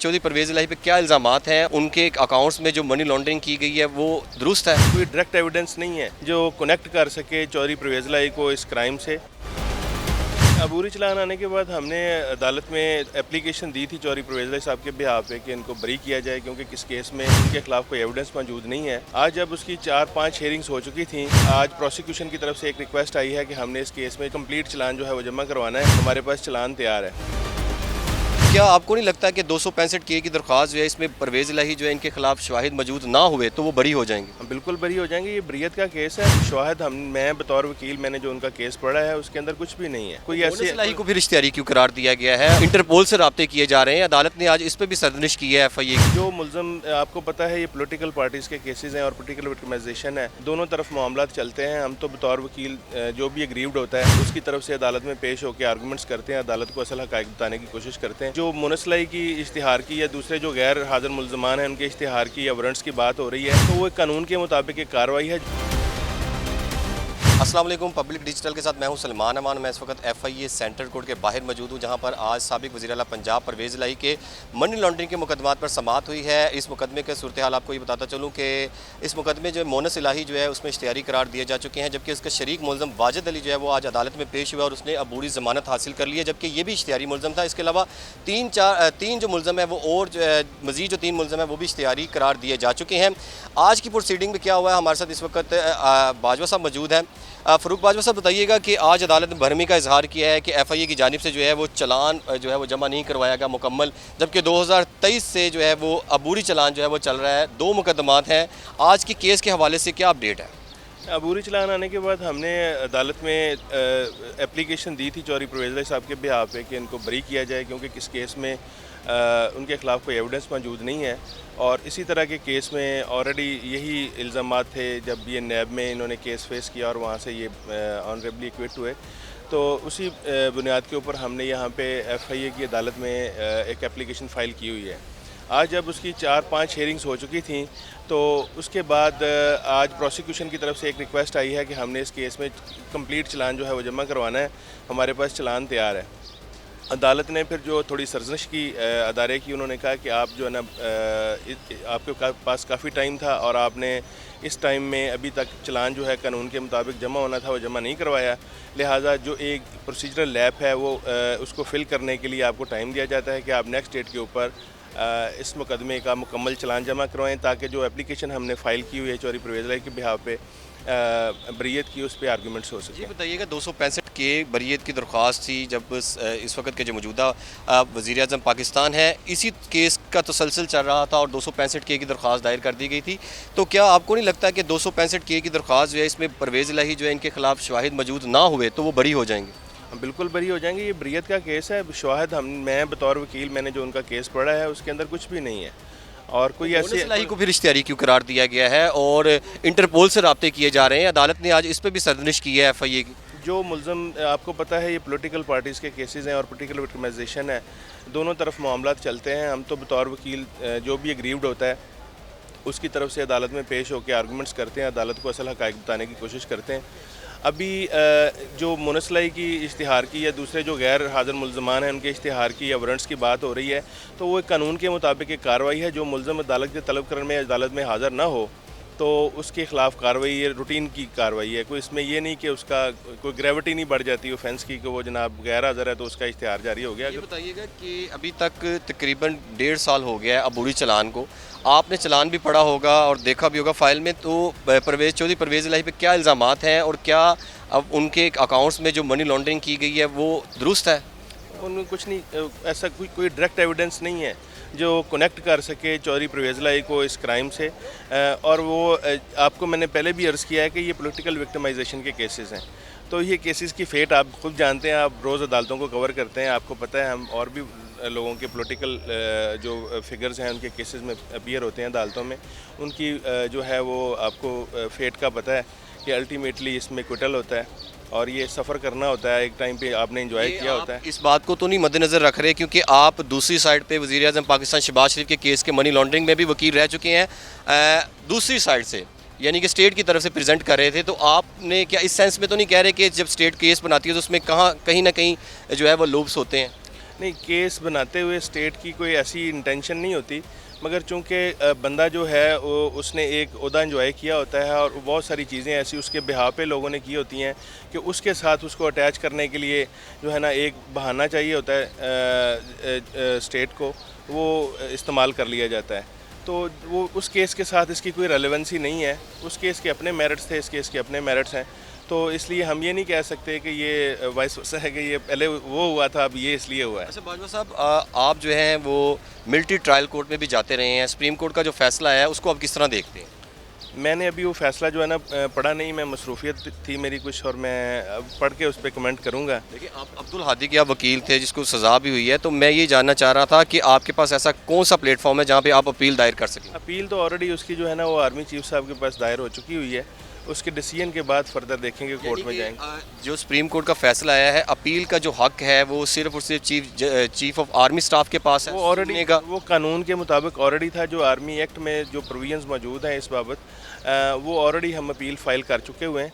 चौधरी परवेज़ इलाही पे क्या इल्ज़ामात हैं, उनके अकाउंट्स में जो मनी लॉन्ड्रिंग की गई है वो दुरुस्त है? कोई डायरेक्ट एविडेंस नहीं है जो कनेक्ट कर सके चौधरी परवेज़ इलाही को इस क्राइम से। अबूरी चलान आने के बाद हमने अदालत में एप्लीकेशन दी थी चौधरी परवेज़ इलाही साहब के बिहाफ पे कि इनको बरी किया जाए, क्योंकि किस केस में इनके खिलाफ कोई एविडेंस मौजूद नहीं है। आज जब उसकी 4-5 हेयरिंग्स हो चुकी थी, आज प्रोसिक्यूशन की तरफ से एक रिक्वेस्ट आई है कि हमने इस केस में कंप्लीट चलान जो है वो जमा करवाना है। हमारे पास चलान तैयार है। क्या आपको नहीं लगता कि 265 के की दरख्वास्त जो है इसमें परवेज़ इलाही जो है इनके खिलाफ शवाहिद मौजूद ना हुए तो वो बरी हो जाएंगे? हम बिल्कुल बरी हो जाएंगे। ये बरीयत का केस है। शवाहिद मैं बतौर वकील मैंने जो उनका केस पढ़ा है उसके अंदर कुछ भी नहीं है। कोई ऐसे इलाही को फिर इश्तिहारी क्यों करार दिया गया है? इंटरपोल से राब्ते किए जा रहे हैं, अदालत ने आज इस पर भी सरजनिश की है FIA की। जो मुलजम आपको पता है ये पॉलिटिकल पार्टीज़ के केसेस हैं और पॉलिटिकल विक्टिमाइजेशन है, दोनों तरफ मामला चलते हैं। हम तो बतौर वकील जो भी एग्रीव्ड होता है उसकी तरफ से अदालत में पेश होकर आर्गूमेंट्स करते हैं, अदालत को असल हक़ाइक़ बताने की कोशिश करते हैं। जो मुनसलाई की इश्तिहार की या दूसरे जो गैर हाज़िर मुल्ज़मान हैं उनके इश्तिहार की या वारंट्स की बात हो रही है, तो वो कानून के मुताबिक एक कार्रवाई है। अस्सलाम वालेकुम, पब्लिक डिजिटल के साथ मैं हूं सलमान अमान। मैं इस वक्त FIA सेंट्रल कोर्ट के बाहर मौजूद हूं, जहां पर आज साबिक वज़ीर आला पंजाब परवेज़ इलाही के मनी लॉन्ड्रिंग के मुकदमात पर समाअत हुई है। इस मुकदमे के सूरत हाल आपको ये बताता चलूं कि इस मुकदमे जो मोनस इलाही जो है उसमें इश्तिहारी करार दिए जा चुके हैं, जबकि उसका शरीक मुलज़म वाजिद अली जो है वो आज अदालत में पेश हुआ और उसने अबूरी ज़मानत हासिल कर ली है, जबकि ये भी इश्तिहारी मुलज़म था। इसके अलावा तीन जो मुलज़म है वो और जो है मज़ीद जो 3 मुलज़म है वो भी इश्तिहारी करार दिए जा चुके हैं। आज की प्रोसीडिंग में क्या हुआ है, हमारे साथ इस वक्त बाजवा साहब मौजूद हैं। फ़रूक बाजवा साहब, बताइएगा कि आज अदालत ने भरमी का इजहार किया है कि FIA की जानिब से जो है वो चलान जो है वो जमा नहीं करवाया गया मुकम्मल, जबकि 2023 से जो है वो अबूरी चलान जो है वो चल रहा है। 2 मुकदमात हैं। आज की केस के हवाले से क्या अपडेट है? अबूरी चलान आने के बाद हमने अदालत में एप्लीकेशन दी थी चौधरी परवेज़ इलाही साहब के बिहाफ पे कि इनको बरी किया जाए, क्योंकि किस केस में उनके खिलाफ कोई एविडेंस मौजूद नहीं है। और इसी तरह के केस में ऑलरेडी यही इल्ज़ामात थे जब ये नैब में इन्होंने केस फेस किया और वहाँ से ये ऑनरेबली एक्विट हुए। तो उसी बुनियाद के ऊपर हमने यहाँ पे FIA की अदालत में एक एप्लीकेशन फ़ाइल की हुई है। आज जब उसकी 4-5 हेयरिंग्स हो चुकी थी, तो उसके बाद आज प्रोसिक्यूशन की तरफ से एक रिक्वेस्ट आई है कि हमने इस केस में कंप्लीट चलान जो है वो जमा करवाना है। हमारे पास चलान तैयार है। अदालत ने फिर जो थोड़ी सरजनिश की अदारे की, उन्होंने कहा कि आप जो है ना आपके पास काफ़ी टाइम था और आपने इस टाइम में अभी तक चलान जो है कानून के मुताबिक जमा होना था वो जमा नहीं करवाया, लिहाजा जो एक प्रोसीजरल लैप है वो उसको फ़िल करने के लिए आपको टाइम दिया जाता है कि आप नेक्स्ट डेट के ऊपर इस मुकदमे का मुकम्मल चलान जमा करवाएं, ताकि जो एप्लीकेशन हमने फ़ाइल की हुई है चौधरी परवेज़ इलाही के बिहाफ पे बरीयत की, उस पर आर्गूमेंट्स हो सके। ये बताइएगा, 265 के बरीयत की दरख्वास्त थी जब इस वक्त के जो मौजूदा वज़ीर आज़म पाकिस्तान है, इसी केस का तसलसल चल रहा था और 265 के की दरख्वास्त दायर कर दी गई थी। तो क्या आपको नहीं लगता कि 265 के की दरख्वास्त जो है इसमें परवेज़ इलाही जो है इनके खिलाफ शवाहिद मौजूद ना हुए तो वो बरी हो जाएंगे? हम बिल्कुल बरी हो जाएंगे। ये बरीयत का केस है। शवाहिद मैं बतौर वकील मैंने जो उनका केस पढ़ा है उसके अंदर कुछ भी नहीं है। और कोई ऐसे इलाही को फिर इश्तिहारी क्यों करार दिया गया है और इंटरपोल से राब्ते किए जा रहे हैं? अदालत ने आज इस पर भी सरजनिश की है FIA की। जो मुलजम आपको पता है ये पॉलिटिकल पार्टीज़ के केसेस हैं और पॉलिटिकल विक्टिमाइजेशन है, दोनों तरफ मामला चलते हैं। हम तो बतौर वकील जो भी एग्रीव्ड होता है उसकी तरफ से अदालत में पेश होकर आर्गूमेंट्स करते हैं, अदालत को असल हक़ाइक़ बताने की कोशिश करते हैं। अभी जो मुनसलाई की इश्तिहार की या दूसरे जो गैर हाज़िर मुल्ज़मान हैं उनके इश्तिहार की या वारंट्स की बात हो रही है, तो वो कानून के मुताबिक एक कार्रवाई है। जो मुलज़म अदालत के तलब करने में अदालत में हाज़िर ना हो तो उसके ख़िलाफ़ कार्रवाई ये रूटीन की कार्रवाई है। कोई इसमें ये नहीं कि उसका कोई ग्रेविटी नहीं बढ़ जाती ऑफेंस की कि वो जनाब गैर हाज़िर है तो उसका इश्तिहार जारी हो गया। ये बताइएगा कि अभी तक तकरीबन 1.5 साल हो गया है अबूरी चलान को, आपने चलान भी पढ़ा होगा और देखा भी होगा फ़ाइल में, तो चौधरी परवेज़ इलाही पे क्या इल्ज़ामात हैं और क्या अब उनके अकाउंट्स में जो मनी लॉन्ड्रिंग की गई है वो दुरुस्त है? उनमें कुछ नहीं, ऐसा कोई डायरेक्ट एविडेंस नहीं है जो कनेक्ट कर सके चौधरी परवेज़ इलाही को इस क्राइम से। और वो आपको मैंने पहले भी अर्ज़ किया है कि ये पॉलिटिकल विक्टिमाइजेशन के केसेस हैं। तो ये केसेस की फ़ेट आप खुद जानते हैं, आप रोज़ अदालतों को कवर करते हैं, आपको पता है। हम और भी लोगों के पॉलिटिकल जो फिगर्स हैं उनके केसेस में अपीयर होते हैं अदालतों में, उनकी जो है वो आपको फ़ेट का पता है कि अल्टीमेटली इसमें क्विटल होता है और ये सफ़र करना होता है। एक टाइम पे आपने एंजॉय किया होता है। इस बात को तो नहीं मद्देनज़र रख रहे, क्योंकि आप दूसरी साइड पे वज़ीर आज़म पाकिस्तान शहबाज शरीफ के केस के मनी लॉन्ड्रिंग में भी वकील रह चुके हैं, दूसरी साइड से यानी कि स्टेट की तरफ से प्रेजेंट कर रहे थे। तो आपने क्या इस सेंस में तो नहीं कह रहे कि जब स्टेट केस बनाती है तो उसमें कहीं ना कहीं जो है वो लूप्स होते हैं? نہیں، کیس بناتے ہوئے اسٹیٹ کی کوئی ایسی انٹینشن نہیں ہوتی، مگر چونکہ بندہ جو ہے اس نے ایک عہدہ انجوائے کیا ہوتا ہے اور بہت ساری چیزیں ایسی اس کے بہا پہ لوگوں نے کی ہوتی ہیں کہ اس کے ساتھ اس کو اٹیچ کرنے کے لیے جو ہے نا ایک بہانہ چاہیے ہوتا ہے اسٹیٹ کو، وہ استعمال کر لیا جاتا ہے۔ تو وہ اس کیس کے ساتھ اس کی کوئی ریلیونسی نہیں ہے، اس کیس کے اپنے میرٹس تھے، اس کیس کے اپنے میرٹس ہیں، تو اس لیے ہم یہ نہیں کہہ سکتے کہ یہ وائس ورسا ہے کہ یہ پہلے وہ ہوا تھا اب یہ اس لیے ہوا ہے۔ اچھا باجوہ صاحب، آپ جو ہیں وہ ملٹری ٹرائل کورٹ میں بھی جاتے رہے ہیں، سپریم کورٹ کا جو فیصلہ ہے اس کو آپ کس طرح دیکھتے ہیں؟ میں نے ابھی وہ فیصلہ جو ہے نا پڑھا نہیں، میں مصروفیت تھی میری کچھ، اور میں پڑھ کے اس پہ کمنٹ کروں گا۔ دیکھیں، آپ عبدالہادی کے آپ وکیل تھے جس کو سزا بھی ہوئی ہے، تو میں یہ جاننا چاہ رہا تھا کہ آپ کے پاس ایسا کون سا پلیٹ فارم ہے جہاں پہ آپ اپیل دائر کر سکیں؟ اپیل تو آلریڈی اس کی جو ہے نا وہ آرمی چیف صاحب کے پاس دائر ہو چکی ہوئی ہے، اس کے ڈیسیژن کے بعد فردر دیکھیں گے کورٹ میں جائیں گے۔ جو سپریم کورٹ کا فیصلہ آیا ہے، اپیل کا جو حق ہے وہ صرف اور صرف چیف آف آرمی سٹاف کے پاس ہے؟ وہ آلریڈی وہ قانون کے مطابق آلریڈی تھا، جو آرمی ایکٹ میں جو پروویژنز موجود ہیں اس بابت، وہ آلریڈی ہم اپیل فائل کر چکے ہوئے ہیں،